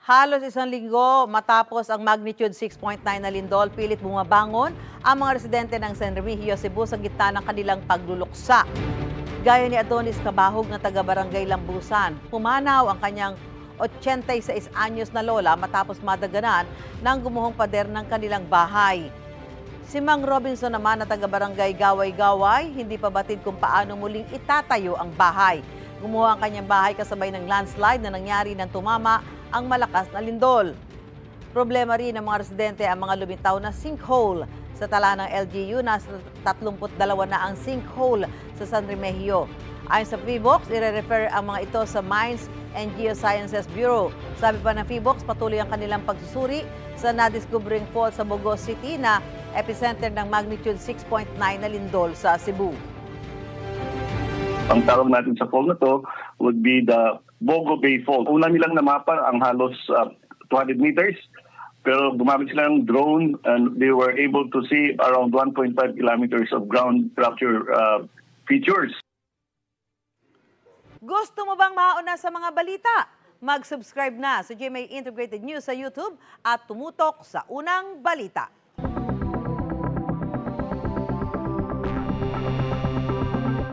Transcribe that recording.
Halos isang linggo matapos ang magnitude 6.9 na lindol, pilit bumabangon ang mga residente ng San Remigio, Cebu sa gitna ng kanilang pagluluksa. Gaya ni Adonis Cabahog na taga-barangay Lambusan, pumanaw ang kanyang 86 anyos na lola matapos madaganan ng gumuhong pader ng kanilang bahay. Si Mang Robinson naman na taga-barangay Gaway-Gaway, hindi pa batid kung paano muling itatayo ang bahay. Gumuho ang kanyang bahay kasabay ng landslide na nangyari nang tumama ang malakas na lindol. Problema rin ng mga residente ang mga lumitaw na sinkhole. Sa tala ng LGU, nasa 32 na ang sinkhole sa San Remigio. Ayon sa PHIVOLCS, ire-refer ang mga ito sa Mines and Geosciences Bureau. Sabi pa ng PHIVOLCS, patuloy ang kanilang pagsusuri sa nadiscovering fault sa Bogo City na epicenter ng magnitude 6.9 na lindol sa Cebu. Ang tawag natin sa fault na to would be the Bogo Bay Fault. Una nilang namapa ang halos 200 meters, pero gumamit sila ng drone and they were able to see around 1.5 kilometers of ground structure features. Gusto mo bang mauna sa mga balita? Mag-subscribe na sa GMA Integrated News sa YouTube at tumutok sa Unang Balita.